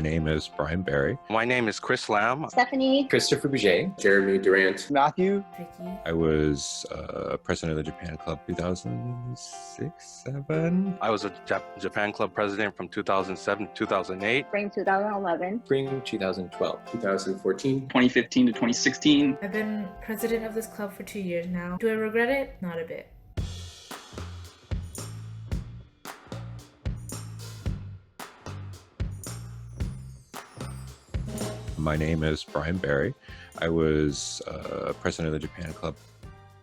My name is Brian Barry. My name is Chris Lamb. Stephanie. Christopher Bouget. Jeremy Durant. Matthew. Vicky. I was president of the Japan Club 2006, 7. I was a Japan Club president from 2007 to 2008. Spring 2011. Spring 2012. 2014. 2015 to 2016. I've been president of this club for 2 years now. Do I regret it? Not a bit. My name is Brian Barry. I was president of the Japan Club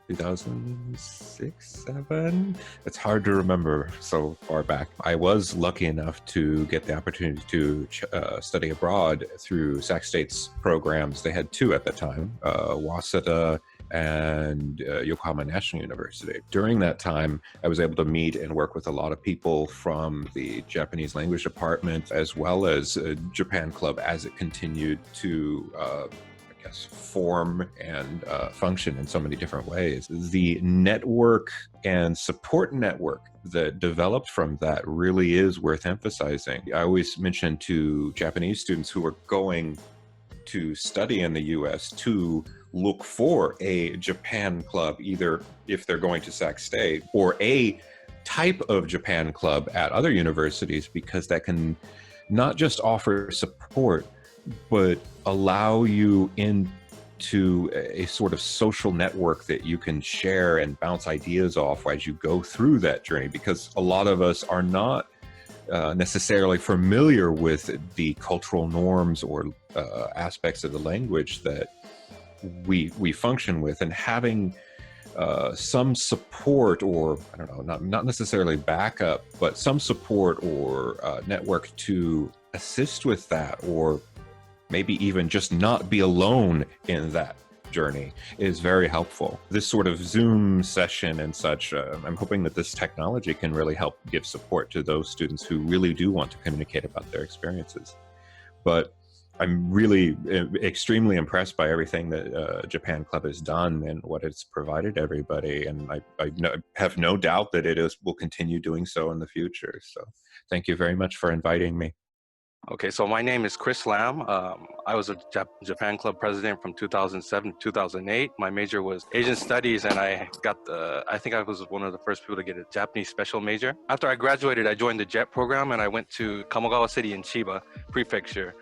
2006, 7. It's hard to remember so far back. I was lucky enough to get the opportunity to study abroad through Sac State's programs. They had two at the time, Waseda and Yokohama National University. During that time, I was able to meet and work with a lot of people from the Japanese language department, as well as Japan Club as it continued to form and function in so many different ways. The network and support network that developed from that really is worth emphasizing. I always mention to Japanese students who are going to study in the US to look for a Japan club, either if they're going to Sac State, or a type of Japan club at other universities, because that can not just offer support, but allow you into a sort of social network that you can share and bounce ideas off as you go through that journey, because a lot of us are not necessarily familiar with the cultural norms or aspects of the language that we function with, and having some support, or I don't know, not necessarily backup, but some support or network to assist with that, or maybe even just not be alone in that journey, is very helpful. This sort of Zoom session and such, I'm hoping that this technology can really help give support to those students who really do want to communicate about their experiences. But I'm really extremely impressed by everything that Japan Club has done and what it's provided everybody. And I have no doubt that will continue doing so in the future. So thank you very much for inviting me. Okay, so my name is Chris Lamb. I was a Japan Club president from 2007 to 2008. My major was Asian Studies, and I think I was one of the first people to get a Japanese special major. After I graduated, I joined the JET program, and I went to Kamogawa City in Chiba Prefecture,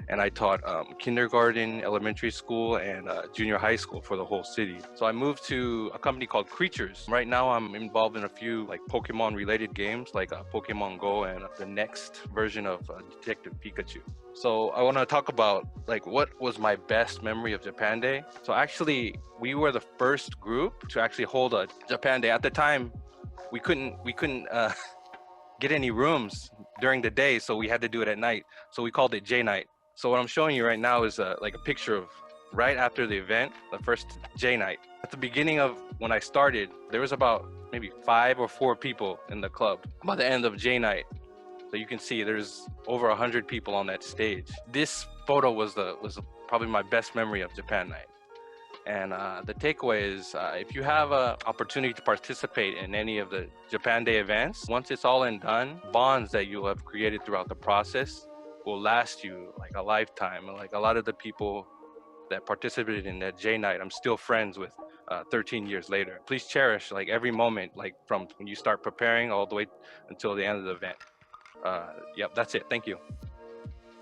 and I taught kindergarten, elementary school, and junior high school for the whole city. So I moved to a company called Creatures. Right now, I'm involved in a few Pokemon-related games, like Pokemon Go and the next version of Detective Pikachu. So I want to talk about what was my best memory of Japan Day. So actually, we were the first group to actually hold a Japan Day. At the time, we couldn't get any rooms during the day, so we had to do it at night. So we called it J-Night. So what I'm showing you right now is a picture of right after the event, the first J-Night. At the beginning of when I started, there was about maybe 5 or 4 people in the club. By the end of J-Night, so you can see there's over 100 people on that stage. This photo was probably my best memory of Japan Night. And the takeaway is, if you have an opportunity to participate in any of the Japan Day events, once it's all and done, bonds that you'll have created throughout the process will last you like a lifetime. And a lot of the people that participated in that J-Night, I'm still friends with 13 years later. Please cherish every moment, from when you start preparing all the way until the end of the event. Yep, that's it. Thank you.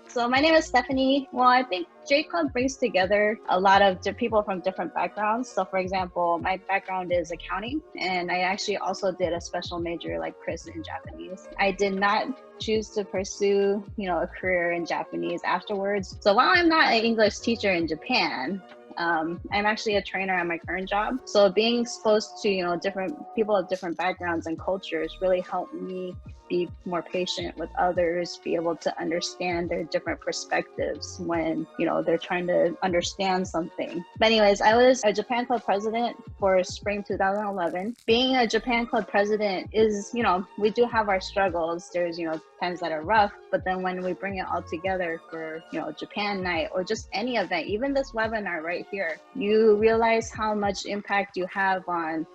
So my name is Stephanie. Well, I think J-Club brings together a lot of people from different backgrounds. So for example, my background is accounting, and I actually also did a special major like Chris in Japanese. I did not choose to pursue, a career in Japanese afterwards. So while I'm not an English teacher in Japan, I'm actually a trainer at my current job. So being exposed to, different people of different backgrounds and cultures really helped me be more patient with others, be able to understand their different perspectives when, they're trying to understand something. But anyways, I was a Japan Club president for spring 2011. Being a Japan Club president is, we do have our struggles. There's, times that are rough, but then when we bring it all together for, Japan Night or just any event, even this webinar right here, you realize how much impact you have on,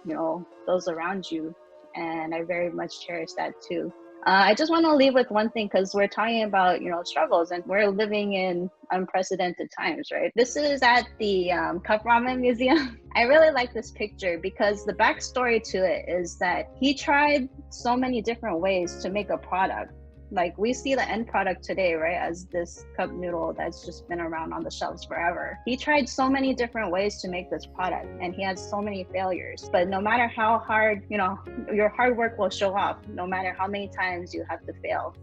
those around you. And I very much cherish that too. I just want to leave with one thing because we're talking about, struggles and we're living in unprecedented times, right? This is at the Cup Ramen Museum. I really like this picture because the backstory to it is that he tried so many different ways to make a product. Like we see the end product today, right, as this cup noodle that's just been around on the shelves forever. He tried so many different ways to make this product and he had so many failures. But no matter how hard, your hard work will show off, no matter how many times you have to fail.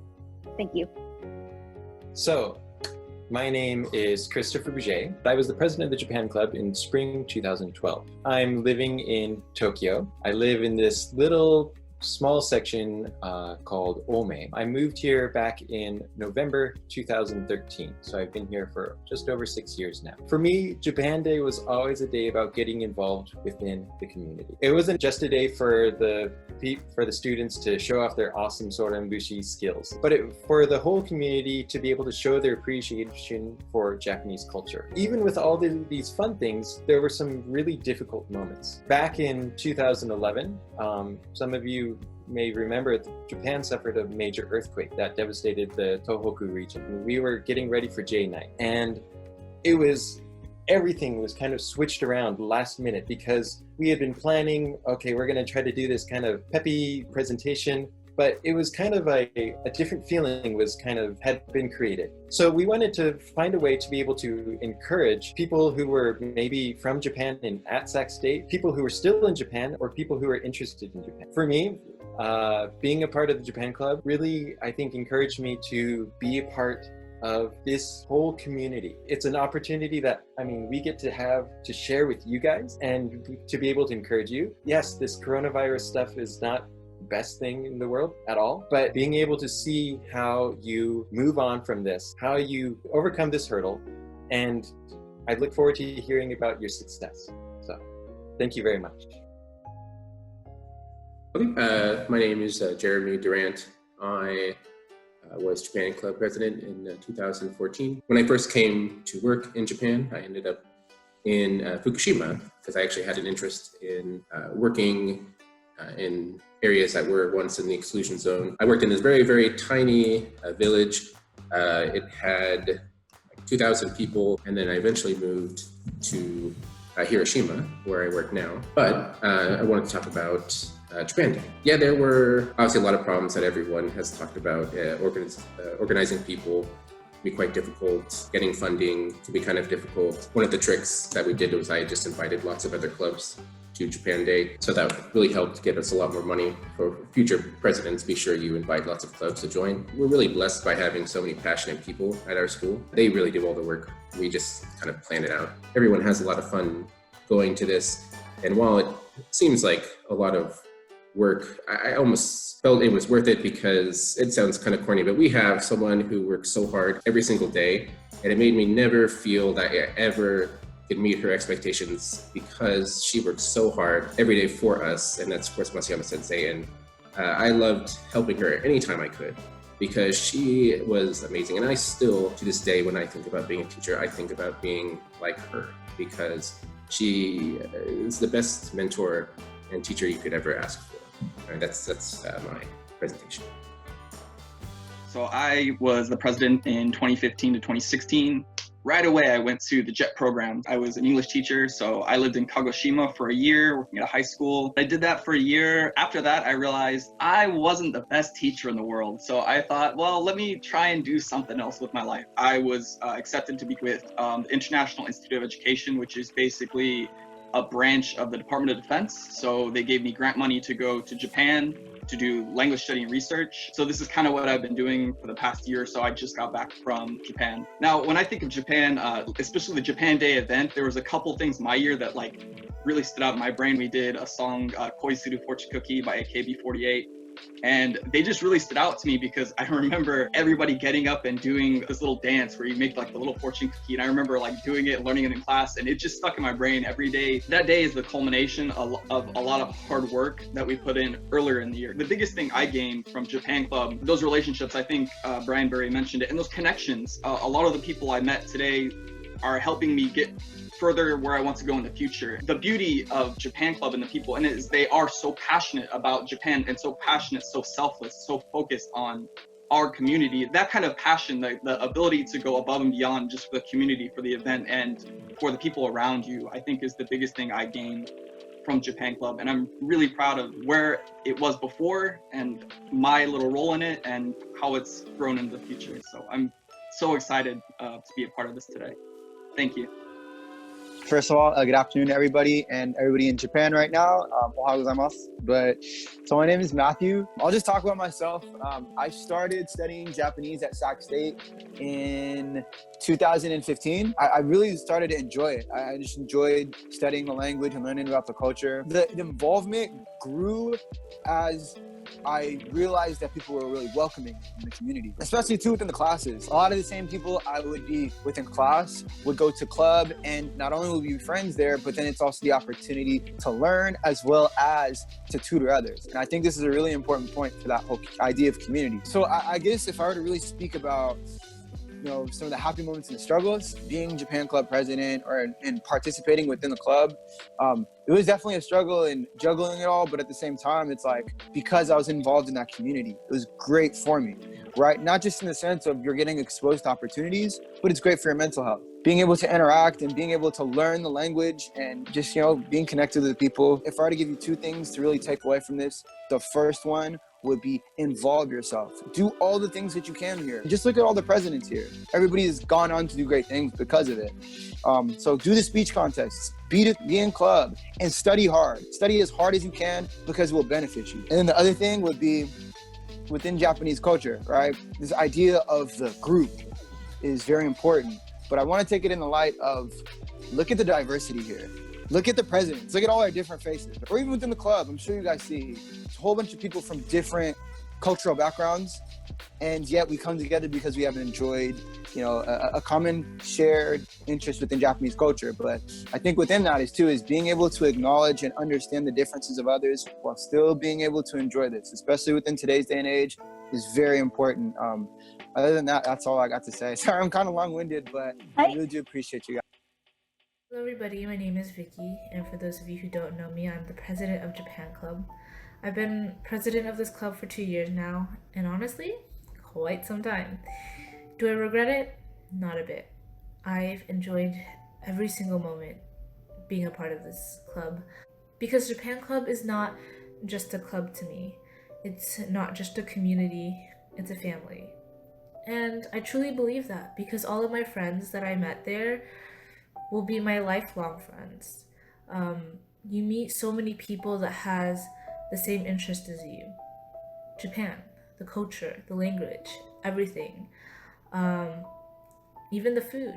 Thank you. So, my name is Christopher Bouget. I was the president of the Japan Club in spring 2012. I'm living in Tokyo. I live in this little small section called Ome. I moved here back in November 2013, so I've been here for just over 6 years now. For me, Japan Day was always a day about getting involved within the community. It wasn't just a day for the students to show off their awesome sorenbushi skills, but for the whole community to be able to show their appreciation for Japanese culture. Even with all these fun things, there were some really difficult moments. Back in 2011, some of you may remember Japan suffered a major earthquake that devastated the Tohoku region. We were getting ready for J-Night, and everything was kind of switched around last minute because we had been planning, okay, we're going to try to do this kind of peppy presentation, but it was kind of a different feeling had been created. So we wanted to find a way to be able to encourage people who were maybe from Japan and at Sac State, people who were still in Japan, or people who were interested in Japan. For me, being a part of the Japan Club really, I think, encouraged me to be a part of this whole community. It's an opportunity that, we get to have to share with you guys and to be able to encourage you. Yes, this coronavirus stuff is not the best thing in the world at all, but being able to see how you move on from this, how you overcome this hurdle, and I look forward to hearing about your success. So, thank you very much. Okay, my name is Jeremy Durant. I was Japan Club president in 2014. When I first came to work in Japan, I ended up in Fukushima because I actually had an interest in working in areas that were once in the exclusion zone. I worked in this very, very tiny village. It had like 2,000 people, and then I eventually moved to Hiroshima, where I work now. But I wanted to talk about Japan Day. Yeah, there were obviously a lot of problems that everyone has talked about. Organizing people can be quite difficult. Getting funding can be kind of difficult. One of the tricks that we did was I just invited lots of other clubs to Japan Day. So that really helped get us a lot more money for future presidents. Be sure you invite lots of clubs to join. We're really blessed by having so many passionate people at our school. They really do all the work. We just kind of plan it out. Everyone has a lot of fun going to this. And while it seems like a lot of work, I almost felt it was worth it because it sounds kind of corny, but we have someone who works so hard every single day, and it made me never feel that I ever could meet her expectations because she works so hard every day for us, and that's of course Masayama Sensei, and I loved helping her anytime I could because she was amazing. And I still, to this day, when I think about being a teacher, I think about being like her because she is the best mentor and teacher you could ever ask for. And that's my presentation. So I was the president in 2015 to 2016. Right away, I went to the JET program. I was an English teacher, so I lived in Kagoshima for a year, working at a high school. I did that for a year. After that, I realized I wasn't the best teacher in the world. So I thought, well, let me try and do something else with my life. I was accepted to be with the International Institute of Education, which is basically a branch of the Department of Defense. So they gave me grant money to go to Japan to do language study and research. So this is kind of what I've been doing for the past year or so. I just got back from Japan. Now, when I think of Japan, especially the Japan Day event, there was a couple things my year that really stood out in my brain. We did a song, Koizuru Fortune Cookie by AKB48. And they just really stood out to me because I remember everybody getting up and doing this little dance where you make the little fortune cookie. And I remember doing it, learning it in class, and it just stuck in my brain every day. That day is the culmination of a lot of hard work that we put in earlier in the year. The biggest thing I gained from Japan Club, those relationships, I think Brian Berry mentioned it, and those connections. A lot of the people I met today are helping me get further where I want to go in the future. The beauty of Japan Club and the people in it is they are so passionate about Japan and so passionate, so selfless, so focused on our community. That kind of passion, the ability to go above and beyond just for the community, for the event, and for the people around you, I think is the biggest thing I gained from Japan Club. And I'm really proud of where it was before and my little role in it and how it's grown in the future. So I'm so excited to be a part of this today. Thank you. First of all, good afternoon, everybody, and everybody in Japan right now. Ohayou gozaimasu. So my name is Matthew. I'll just talk about myself. I started studying Japanese at Sac State in 2015. I really started to enjoy it. I just enjoyed studying the language and learning about the culture. The involvement grew as I realized that people were really welcoming in the community, especially too within the classes. A lot of the same people I would be within class would go to club, and not only would we be friends there, but then it's also the opportunity to learn as well as to tutor others. And I think this is a really important point for that whole idea of community. So I guess if I were to really speak about some of the happy moments and the struggles, being Japan Club president and participating within the club, it was definitely a struggle in juggling it all. But at the same time, it's like, because I was involved in that community, it was great for me, right? Not just in the sense of you're getting exposed to opportunities, but it's great for your mental health. Being able to interact and being able to learn the language and just, being connected to the people. If I were to give you two things to really take away from this, the first one would be involve yourself. Do all the things that you can here. Just look at all the presidents here. Everybody has gone on to do great things because of it. So do the speech contests, be in club, and study hard. Study as hard as you can because it will benefit you. And then the other thing would be within Japanese culture, right? This idea of the group is very important. But I want to take it in the light of, look at the diversity here. Look at the presidents. Look at all our different faces. Or even within the club, I'm sure you guys see a whole bunch of people from different cultural backgrounds, and yet we come together because we have enjoyed, a common shared interest within Japanese culture. But I think within that is being able to acknowledge and understand the differences of others while still being able to enjoy this, especially within today's day and age, is very important. Other than that, that's all I got to say. Sorry, I'm kind of long-winded, but I really do appreciate you guys. Hello everybody, my name is Vicky, and for those of you who don't know me, I'm the president of Japan Club. I've been president of this club for 2 years now, and honestly, quite some time. Do I regret it? Not a bit. I've enjoyed every single moment being a part of this club, because Japan Club is not just a club to me. It's not just a community, it's a family. And I truly believe that, because all of my friends that I met there will be my lifelong friends. You meet so many people that has the same interest as you. Japan, the culture, the language, everything. Even the food.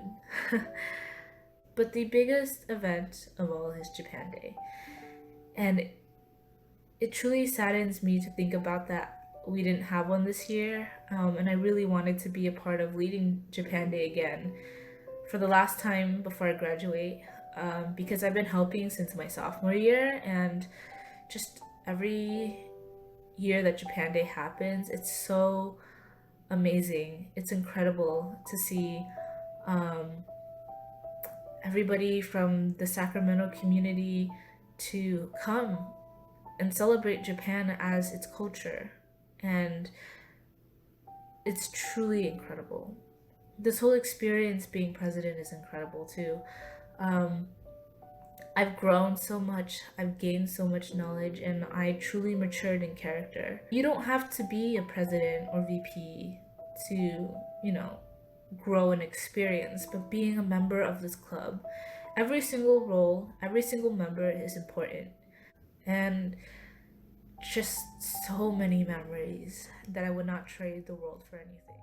But the biggest event of all is Japan Day. And it truly saddens me to think about that we didn't have one this year. And I really wanted to be a part of leading Japan Day again for the last time before I graduate, because I've been helping since my sophomore year, and just every year that Japan Day happens, it's so amazing. It's incredible to see everybody from the Sacramento community to come and celebrate Japan as its culture, and it's truly incredible. This whole experience being president is incredible too. I've grown so much, I've gained so much knowledge, and I truly matured in character. You don't have to be a president or VP to, grow in experience, but being a member of this club, every single role, every single member is important. And just so many memories that I would not trade the world for anything.